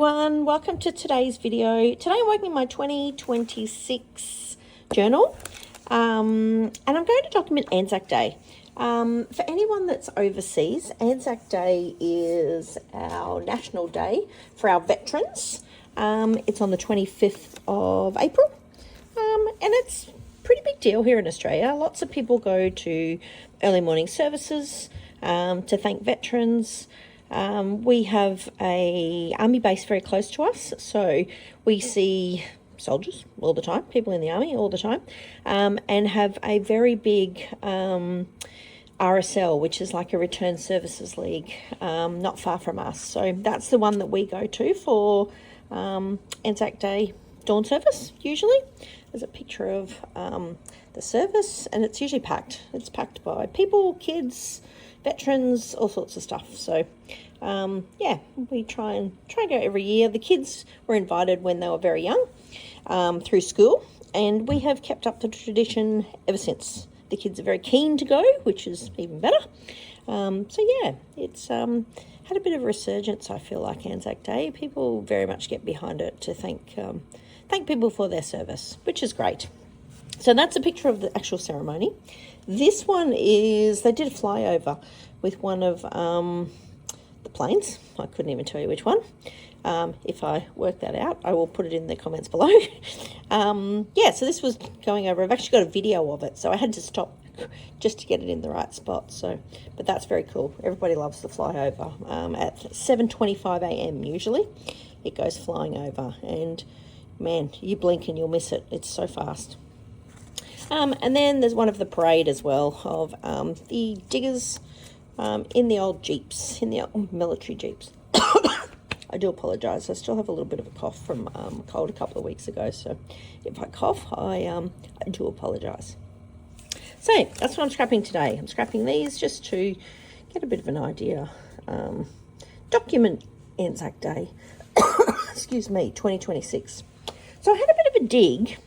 everyone, welcome to today's video. Today I'm working my 2026 journal and I'm going to document Anzac Day. For anyone that's overseas, Anzac Day is our national day for our veterans. It's on the 25th of April and it's a pretty big deal here in Australia. Lots of people go to early morning services to thank veterans. We have a army base very close to us, so we see soldiers all the time, people in the army all the time, and have a very big RSL, which is like a Return Services League, not far from us. So that's the one that we go to for Anzac Day dawn service, usually. There's a picture of the service, and it's usually packed. It's packed by people, kids, veterans, all sorts of stuff. So yeah, we try and go every year. The kids were invited when they were very young through school, and we have kept up the tradition ever since. The kids are very keen to go, which is even better. So yeah, it's had a bit of a resurgence, I feel like, Anzac Day. People very much get behind it to thank people for their service, which is great. So that's a picture of the actual ceremony. This one is, they did a flyover with one of the planes. I couldn't even tell you which one. If I work that out, I will put it in the comments below. Yeah, so this was going over. I've actually got a video of it, so I had to stop just to get it in the right spot. So, but that's very cool. Everybody loves the flyover. At 7:25 a.m. usually, it goes flying over, and man, you blink and you'll miss it. It's so fast. And then there's one of the parade as well of the diggers in the old jeeps, in the old military jeeps. I do apologise. I still have a little bit of a cough from a cold a couple of weeks ago. So if I cough, I do apologise. So that's what I'm scrapping today. I'm scrapping these just to get a bit of an idea. Document Anzac Day. Excuse me, 2026. So I had a bit of a dig.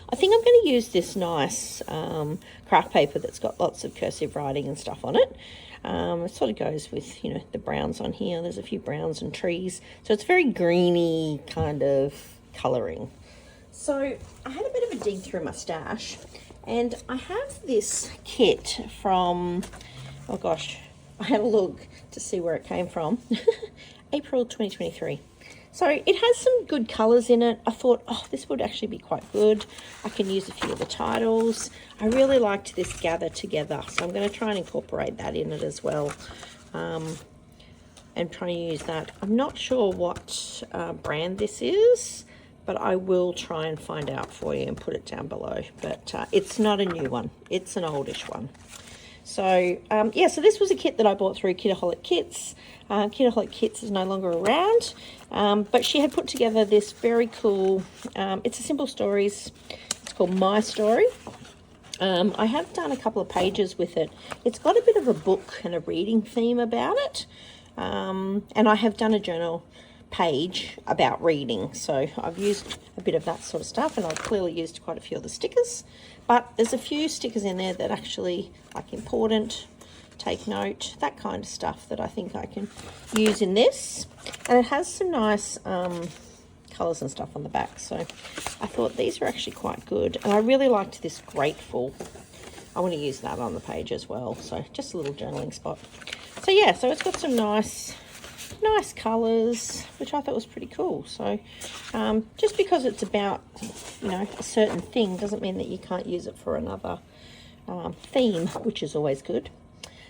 I think I'm going to use this nice craft paper that's got lots of cursive writing and stuff on it. It sort of goes with, you know, the browns on here. There's a few browns and trees. So it's very greeny kind of colouring. So I had a bit of a dig through my stash, and I have this kit from, oh gosh, I had a look to see where it came from. April 2023. So it has some good colours in it. I thought, oh, this would actually be quite good. I can use a few of the titles. I really liked this Gather Together, so I'm going to try and incorporate that in it as well, and try and use that. I'm not sure what brand this is, but I will try and find out for you and put it down below. But it's not a new one. It's an oldish one. So, yeah, so this was a kit that I bought through Kitaholic Kits. Kitaholic Kits is no longer around, but she had put together this very cool, it's a Simple Stories, it's called My Story. I have done a couple of pages with it. It's got a bit of a book and a reading theme about it, and I have done a journal page about reading, so I've used a bit of that sort of stuff, and I've clearly used quite a few of the stickers, but there's a few stickers in there that actually, like important, take note, that kind of stuff that I think I can use in this. And it has some nice colours and stuff on the back, so I thought these are actually quite good, and I really liked this Grateful. I want to use that on the page as well, so just a little journaling spot. So yeah, so it's got some nice colours, which I thought was pretty cool. So just because it's about, you know, a certain thing doesn't mean that you can't use it for another theme, which is always good.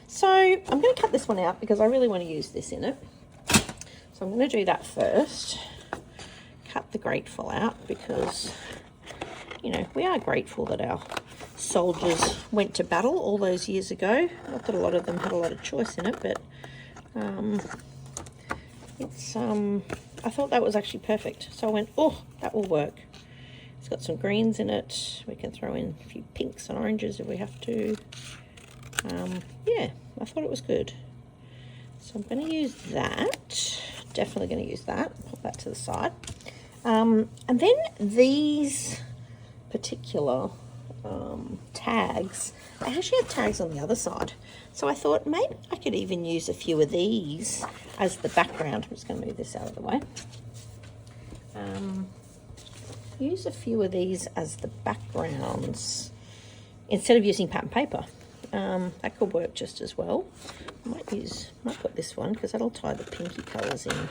So I'm going to cut this one out because I really want to use this in it. So I'm going to do that first. Cut the Grateful out because, you know, we are grateful that our soldiers went to battle all those years ago. Not that a lot of them had a lot of choice in it, but it's I thought that was actually perfect. So I went, oh, that will work. It's got some greens in it. We can throw in a few pinks and oranges if we have to. Yeah, I thought it was good. So I'm going to use that. Definitely going to use that. Put that to the side. And then these particular tags. They actually have tags on the other side. So I thought maybe I could even use a few of these as the background. I'm just going to move this out of the way. Use a few of these as the backgrounds instead of using pattern paper. That could work just as well. I might put this one because that'll tie the pinky colours in.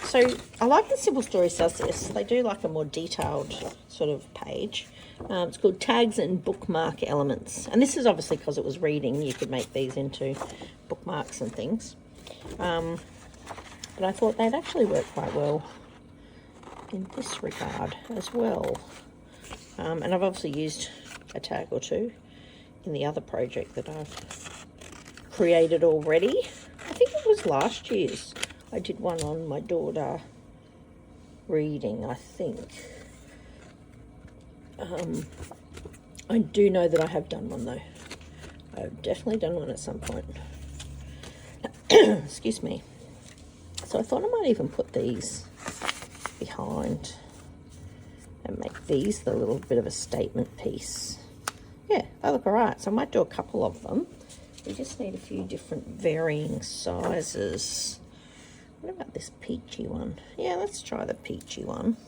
So I like the Simple Stories does this. They do like a more detailed sort of page. It's called Tags and Bookmark Elements. And this is obviously because it was reading. You could make these into bookmarks and things. But I thought they'd actually work quite well in this regard as well. And I've obviously used a tag or two in the other project that I've created already. I think it was last year's. I did one on my daughter reading, I think. I do know that I have done one though. I've definitely done one at some point. Excuse me. So I thought I might even put these behind and make these the little bit of a statement piece. Yeah, they look alright. So I might do a couple of them. We just need a few different varying sizes. What about this peachy one? Yeah, let's try the peachy one.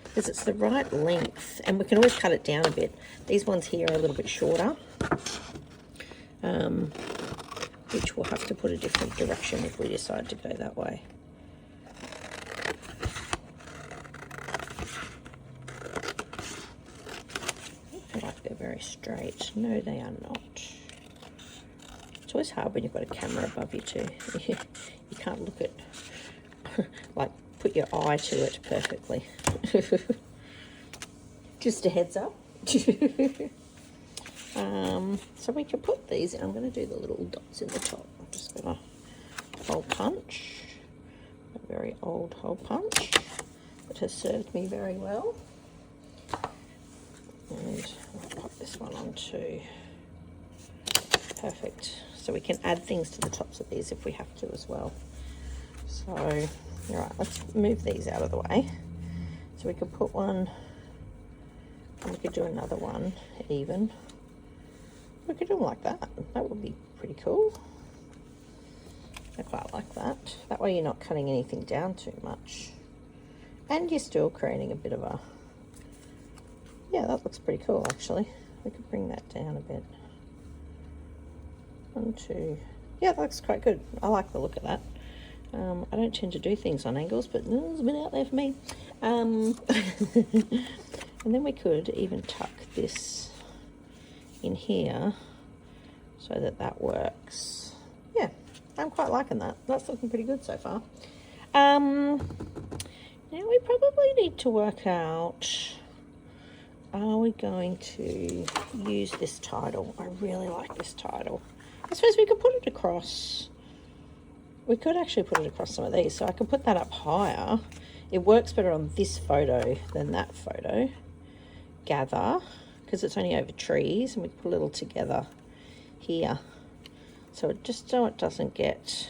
Because it's the right length. And we can always cut it down a bit. These ones here are a little bit shorter. Which we'll have to put a different direction if we decide to go that way. I feel like they're very straight. No, they are not. It's always hard when you've got a camera above you too. You can't look at, like, put your eye to it perfectly. Just a heads up. So we can put these in. I'm going to do the little dots in the top. I'm just going to hole punch. A very old hole punch that has served me very well. And I'll pop this one on too. Perfect. So we can add things to the tops of these if we have to as well. So, all right, let's move these out of the way. So we could put one, and we could do another one even. We could do them like that. That would be pretty cool. I quite like that. That way you're not cutting anything down too much. And you're still creating a bit of a... Yeah, that looks pretty cool actually. We could bring that down a bit. 1, 2... Yeah, that looks quite good. I like the look of that. I don't tend to do things on angles, but it's been out there for me. And then we could even tuck this in here so that that works. Yeah, I'm quite liking that. That's looking pretty good so far. Now we probably need to work out, are we going to use this title? I really like this title. I suppose we could put it across. We could actually put it across some of these, so I could put that up higher. It works better on this photo than that photo. Gather, because it's only over trees, and we put a little together here. So it just so it doesn't get,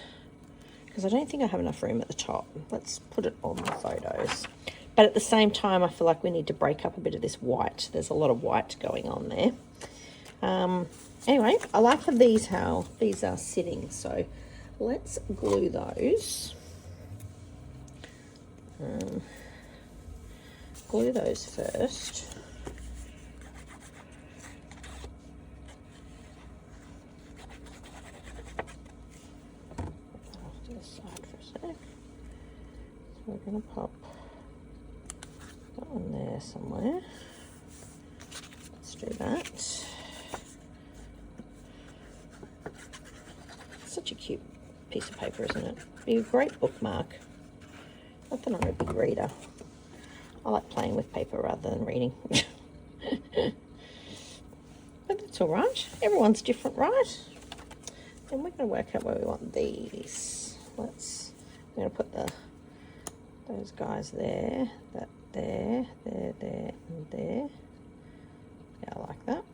because I don't think I have enough room at the top. Let's put it on the photos. But at the same time, I feel like we need to break up a bit of this white. There's a lot of white going on there. Anyway, I like these, how these are sitting, so let's glue those. Glue those first. Off to the side for a sec. So we're going to pop that one there somewhere. Let's do that. Such a cute piece of paper, isn't it? Be a great bookmark. Not that I'm a big reader. I like playing with paper rather than reading. But that's all right. Everyone's different, right? And we're going to work out where we want these. I'm going to put those guys there, that there, there, and there. Yeah, I like that.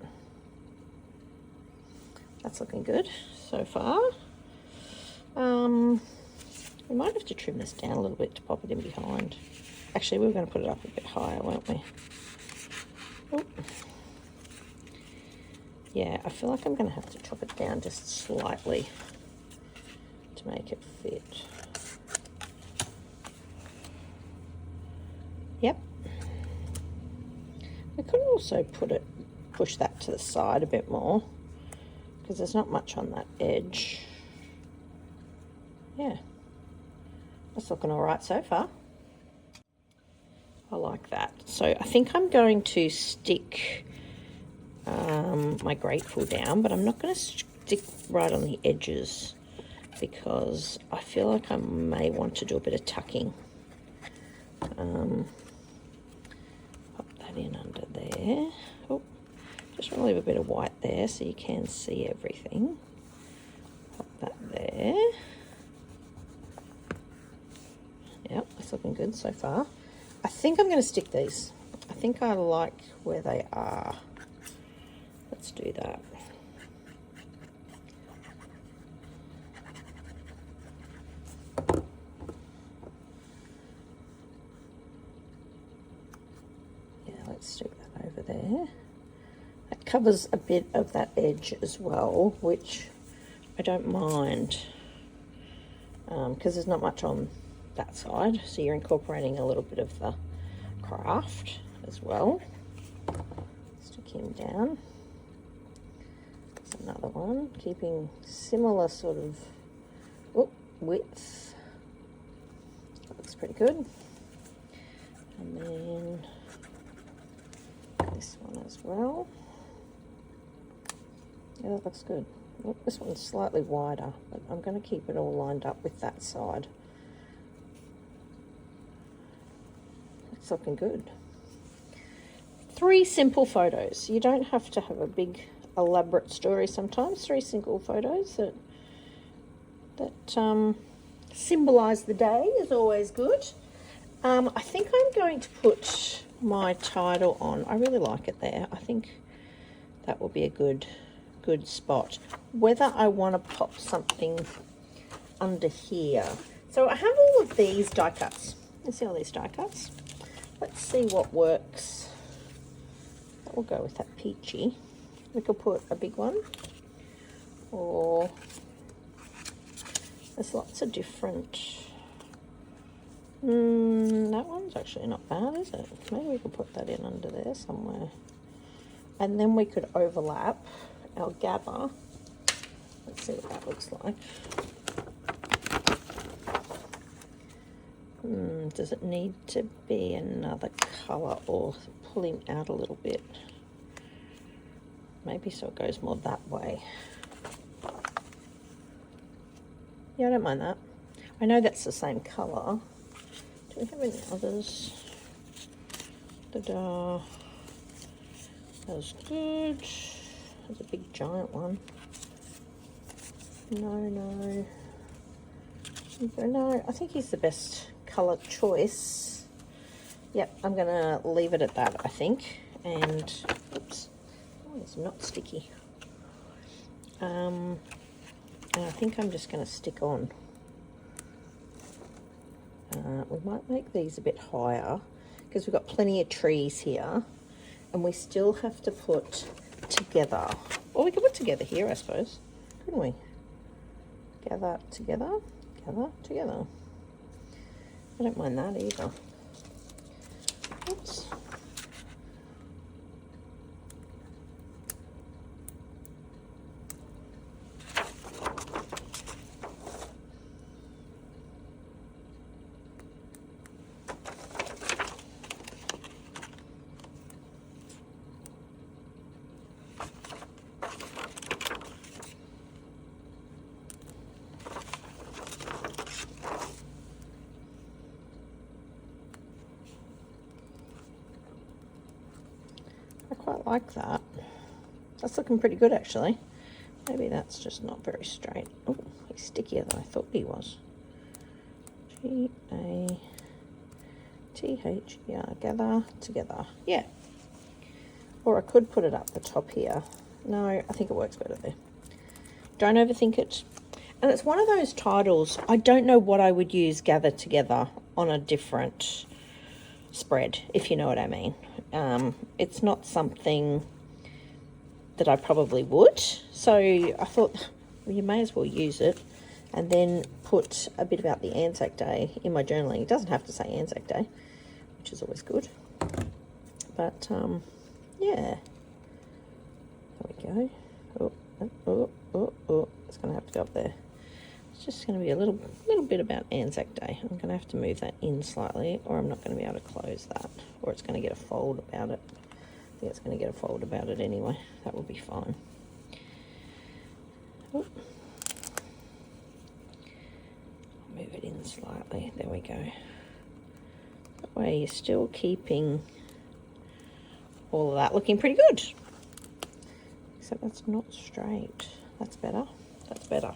That's looking good so far. We might have to trim this down a little bit to pop it in behind. Actually, we were going to put it up a bit higher, weren't we? Oh. Yeah, I feel like I'm going to have to chop it down just slightly to make it fit. Yep. I could also push that to the side a bit more because there's not much on that edge. Yeah, that's looking all right so far. I like that. So I think I'm going to stick my Grateful down, but I'm not going to stick right on the edges because I feel like I may want to do a bit of tucking. Pop that in under there. Oh, just want to leave a bit of white there so you can see everything. Pop that there. Yep, that's looking good so far. I think I'm going to stick these. I think I like where they are. Let's do that. Yeah, let's stick that over there. That covers a bit of that edge as well, which I don't mind because there's not much on that side, so you're incorporating a little bit of the craft as well. Stick him down. There's another one, keeping similar sort of width. That looks pretty good. And then this one as well. Yeah, that looks good. Oh, this one's slightly wider, but I'm going to keep it all lined up with that side. It's looking good. 3 simple photos. You don't have to have a big elaborate story sometimes. 3 simple photos that symbolize the day is always good. I think I'm going to put my title on. I really like it there. I think that will be a good spot. Whether I want to pop something under here. So I have all of these die cuts. You see all these die cuts? Let's see what works. That will go with that peachy. We could put a big one, or there's lots of different. That one's actually not bad, is it? Maybe we could put that in under there somewhere, and then we could overlap our gather. Let's see what that looks like. Does it need to be another colour or pull him out a little bit? Maybe so it goes more that way. Yeah, I don't mind that. I know that's the same colour. Do we have any others that are as good? There's a big giant one. No, I think he's the best colour choice. Yep, I'm gonna leave it at that, I think. And oops, oh, it's not sticky. And I think I'm just gonna stick on. We might make these a bit higher because we've got plenty of trees here, and we still have to put together. Or we could put together here, I suppose, couldn't we? Gather together, gather together. I don't mind that either. Oops. I quite like that. That's looking pretty good, actually. Maybe that's just not very straight. Oh, he's stickier than I thought he was. G-A-T-H-E-R, gather together. Yeah. Or I could put it up the top here. No, I think it works better there. Don't overthink it. And it's one of those titles, I don't know what I would use gather together on a different spread, if you know what I mean. it's not something that I probably would. So I thought, well, you may as well use it and then put a bit about the Anzac Day in my journaling. It doesn't have to say Anzac Day, which is always good. But, yeah. There we go. Oh, it's going to have to go up there. It's just going to be a little bit about Anzac Day. I'm going to have to move that in slightly, or I'm not going to be able to close that, or it's going to get a fold about it. I think it's going to get a fold about it anyway. That will be fine. Oh. Move it in slightly. There we go. That way you're still keeping all of that looking pretty good. Except that's not straight. That's better. That's better.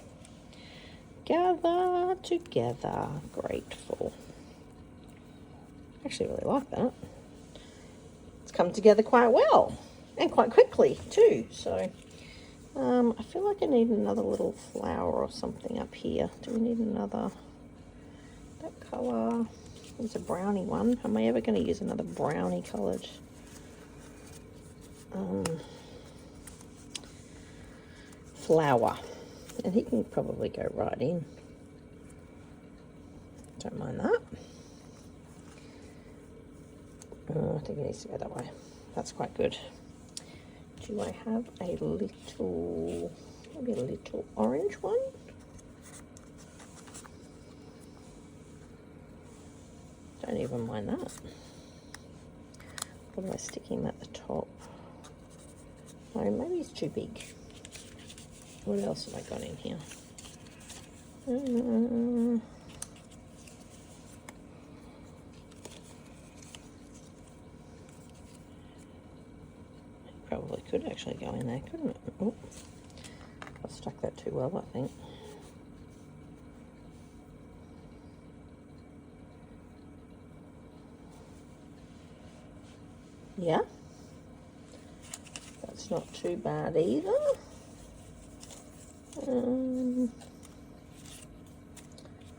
Gather together. Grateful. I actually really like that. It's come together quite well. And quite quickly too. So I feel like I need another little flower or something up here. Do we need another? That colour. It's a brownie one. Am I ever going to use another brownie coloured? Flower, and he can probably go right in. Don't mind that. I think it needs to go that way. That's quite good. Do I have a little, maybe a little orange one? Don't even mind that. What do I stick him at the top? Oh, maybe it's too big. What else have I got in here? Probably could actually go in there, couldn't it? Oh, I stuck that too well, I think. Yeah. That's not too bad either.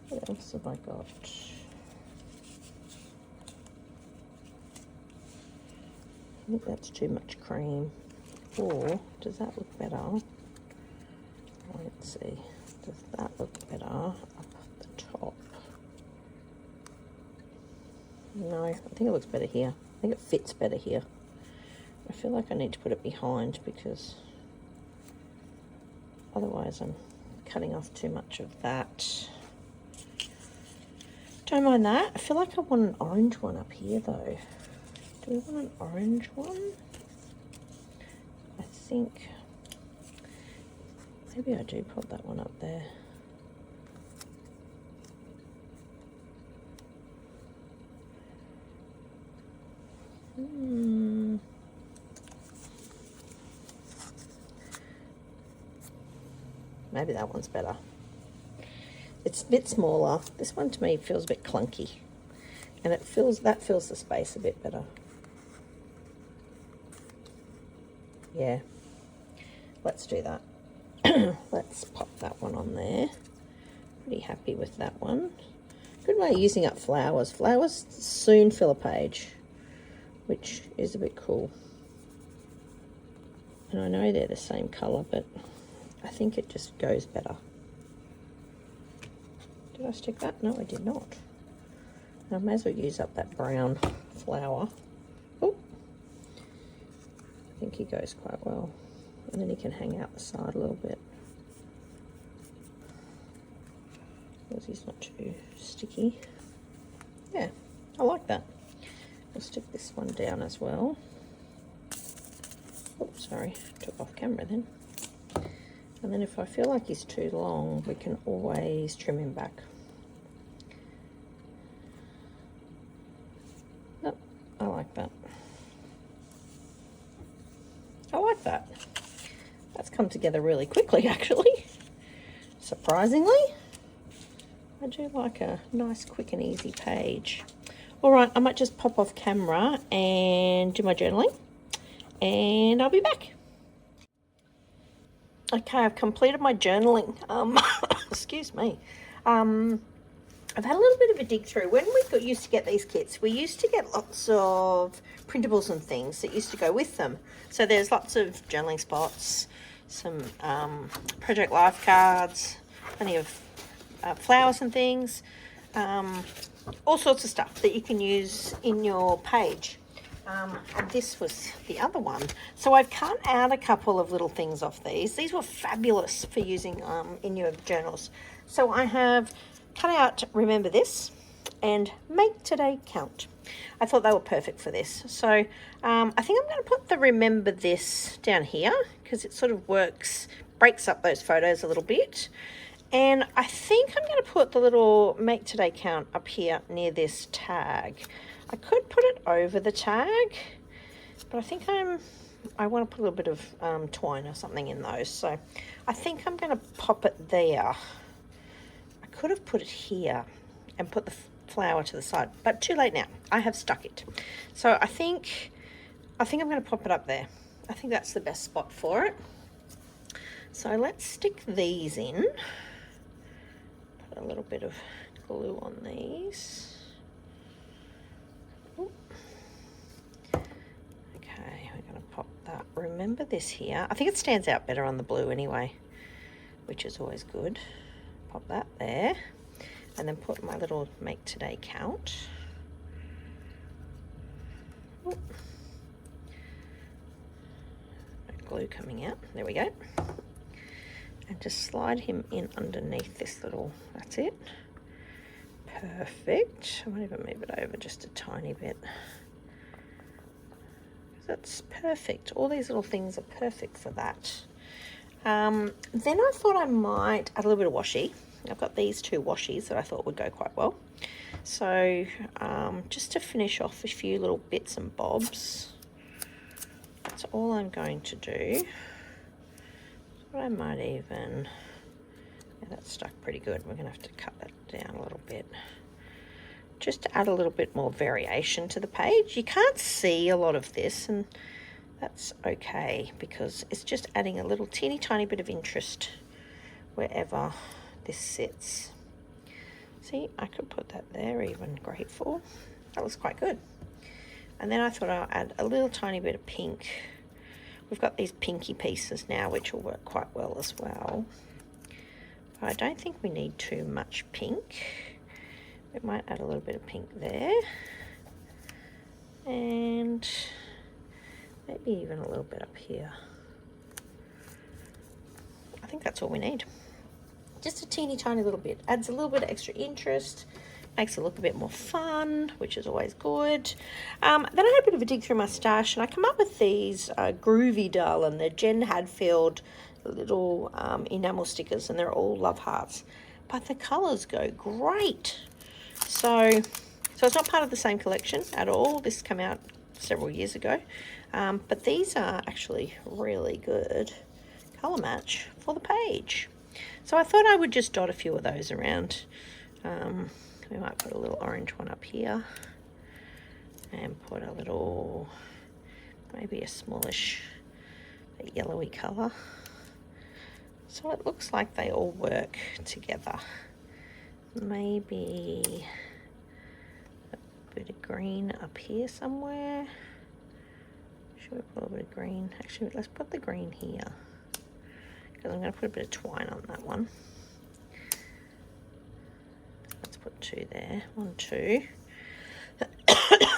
What else have I got? I think that's too much cream. Or does that look better? Let's see. Does that look better up the top? No, I think it looks better here. I think it fits better here. I feel like I need to put it behind because otherwise I'm cutting off too much of that. Don't mind that. I feel like I want an orange one up here though. Do we want an orange one? I think maybe I do put that one up there. Maybe that one's better. It's a bit smaller. This one to me feels a bit clunky. And that fills the space a bit better. Yeah. Let's do that. Let's pop that one on there. Pretty happy with that one. Good way of using up flowers. Flowers soon fill a page, which is a bit cool. And I know they're the same colour, but I think it just goes better. Did I stick that? No, I did not. I may as well use up that brown flower. Oh, I think he goes quite well. And then he can hang out the side a little bit. Because he's not too sticky. Yeah, I like that. I'll stick this one down as well. Oh, sorry, took off camera then. And then if I feel like he's too long, we can always trim him back. Oh, I like that. I like that. That's come together really quickly, actually. Surprisingly. I do like a nice, quick and easy page. All right, I might just pop off camera and do my journaling, and I'll be back. Okay, I've completed my journaling. Excuse me. I've had a little bit of a dig through. When we used to get these kits, we used to get lots of printables and things that used to go with them. So there's lots of journaling spots, some Project Life cards, plenty of flowers and things, all sorts of stuff that you can use in your page. And this was the other one. So I've cut out a couple of little things off these. These were fabulous for using in your journals. So I have cut out Remember This and Make Today Count. I thought they were perfect for this. So I think I'm going to put the Remember This down here because it sort of breaks up those photos a little bit. And I think I'm going to put the little Make Today Count up here near this tag. I could put it over the tag, but I think I want to put a little bit of twine or something in those. So I think I'm going to pop it there. I could have put it here and put the flower to the side, but too late now. I have stuck it. So I think I'm going to pop it up there. I think that's the best spot for it. So let's stick these in. Put a little bit of glue on these. Okay, we're going to pop that. Remember This here. I think it stands out better on the blue anyway, which is always good. Pop that there. And then put my little Make Today Count. Ooh. No glue coming out. There we go. And just slide him in underneath this little, that's it. Perfect. I might even move it over just a tiny bit. That's perfect. All these little things are perfect for that. Then I thought I might add a little bit of washi. I've got these two washies that I thought would go quite well. So just to finish off a few little bits and bobs, that's all I'm going to do. But I might even, yeah, that's stuck pretty good. We're going to have to cut that down a little bit. Just to add a little bit more variation to the page. You can't see a lot of this, and that's okay because it's just adding a little teeny tiny bit of interest wherever this sits. See, I could put that there, even grateful. That looks quite good. And then I thought I'll add a little tiny bit of pink. We've got these pinky pieces now, which will work quite well as well. But I don't think we need too much pink. We might add a little bit of pink there. And maybe even a little bit up here. I think that's all we need. Just a teeny tiny little bit. Adds a little bit of extra interest. Makes it look a bit more fun, which is always good. Then I had a bit of a dig through my stash and I come up with these Groovy Darlin. They're Jen Hadfield little enamel stickers, and they're all love hearts. But the colours go great. So it's not part of the same collection at all. This came out several years ago. But these are actually really good colour match for the page. So I thought I would just dot a few of those around. We might put a little orange one up here and put a little, maybe a smallish yellowy colour. So it looks like they all work together. Maybe a bit of green up here somewhere. Should we put a bit of green? Actually, let's put the green here, because I'm going to put a bit of twine on that one. Let's put two there. 1, 2.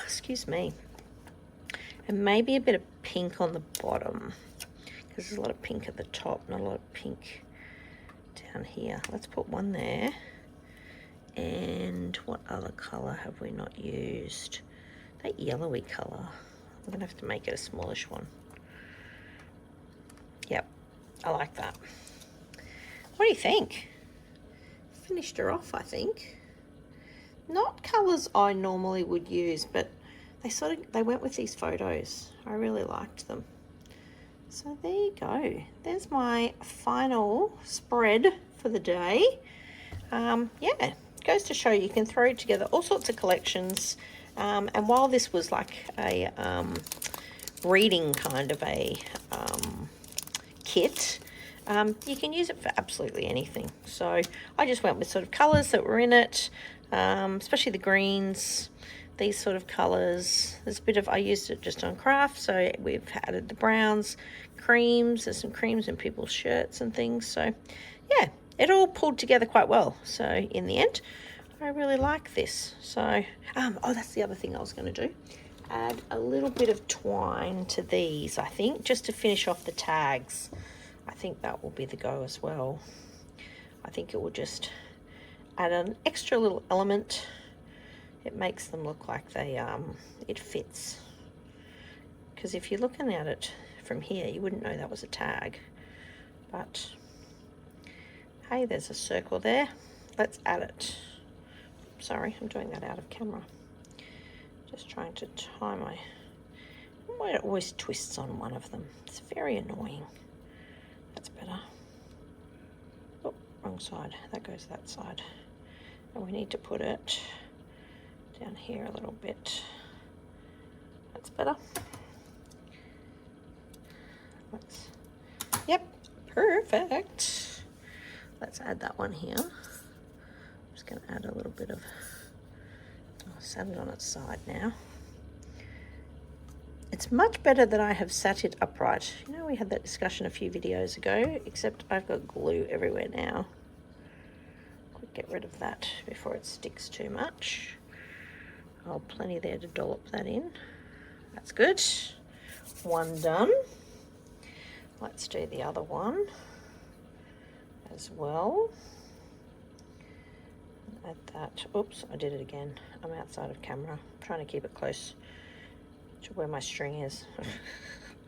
Excuse me. And maybe a bit of pink on the bottom, because there's a lot of pink at the top, not a lot of pink down here. Let's put one there. And what other colour have we not used? That yellowy colour. I'm going to have to make it a smallish one. Yep, I like that. What do you think? Finished her off, I think. Not colours I normally would use, but they went with these photos. I really liked them. So there you go. There's my final spread for the day. Yeah, goes to show you can throw together all sorts of collections. And while this was like a reading kind of a kit, you can use it for absolutely anything. So I just went with sort of colours that were in it. especially the greens, these sort of colours. There's a bit of, I used it just on craft, so we've added the browns, creams, there's some creams in people's shirts and things. So yeah, it all pulled together quite well. So in the end, I really like this. So, oh, that's the other thing I was going to do. Add a little bit of twine to these, I think, just to finish off the tags. I think that will be the go as well. I think it will just add an extra little element. It makes them look like they, it fits. Because if you're looking at it from here, you wouldn't know that was a tag. But, hey, there's a circle there. Let's add it. Sorry, I'm doing that out of camera. Just trying to tie my... It always twists on one of them. It's very annoying. That's better. Oh, wrong side. That goes that side. And we need to put it down here a little bit. That's better. Let's... Yep, perfect. Let's add that one here. I'm just going to add a little bit of... I'll set it on its side now. It's much better that I have sat it upright. You know, we had that discussion a few videos ago, except I've got glue everywhere now. Quick, get rid of that before it sticks too much. Oh, plenty there to dollop that in. That's good. One done. Let's do the other one as well. Add that. Oops, I did it again. I'm outside of camera. I'm trying to keep it close to where my string is.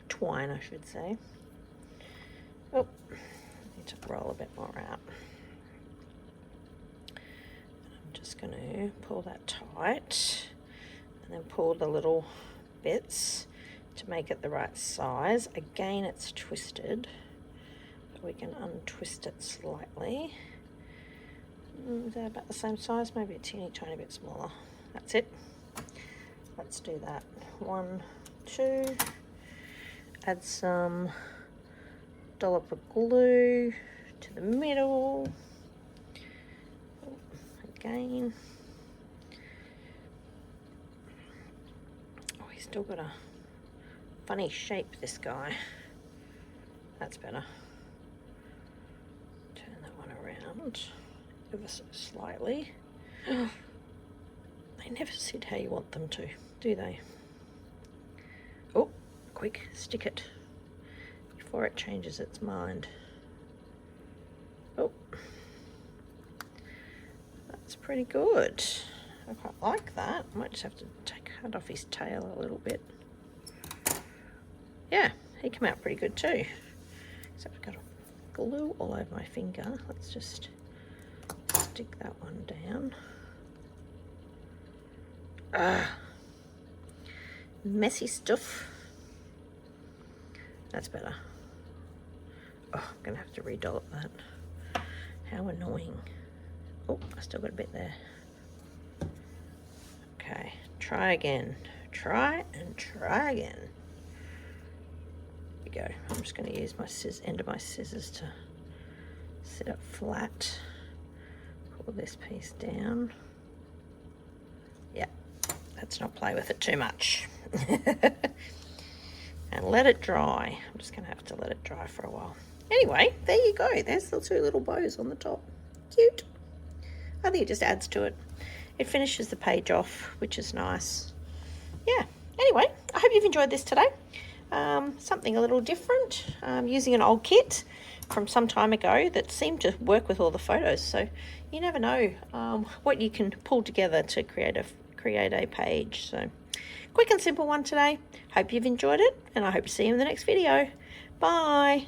Twine, I should say. Oh, need to roll a bit more out. I'm just going to pull that tight and then pull the little bits to make it the right size. Again, it's twisted, but we can untwist it slightly. Is that about the same size? Maybe a teeny tiny bit smaller. That's it. Let's do that. 1, 2. Add some dollop of glue to the middle. Again. Oh, he's still got a funny shape, this guy. That's better. Turn that one around ever so slightly. They never said how you want them to, do they? Oh, quick, stick it before it changes its mind. Oh, that's pretty good. I quite like that. I might just have to cut off his tail a little bit. Yeah, he came out pretty good too. Except I've got glue all over my finger. Let's just stick that one down. Messy stuff. That's better. Oh, I'm gonna have to redollop that. How annoying. Oh, I still got a bit there. Okay, try again. Try and try again. There we go. I'm just going to use my end of my scissors to sit up flat. Pull this piece down. Yeah, let's not play with it too much. And let it dry. I'm just going to have to let it dry for a while. Anyway, there you go. There's the 2 little bows on the top. Cute. I think it just adds to it. It finishes the page off, which is nice. Yeah. Anyway, I hope you've enjoyed this today. Something a little different. Using an old kit from some time ago that seemed to work with all the photos. So you never know what you can pull together to create a page. So quick and simple one today. Hope you've enjoyed it, and I hope to see you in the next video. Bye.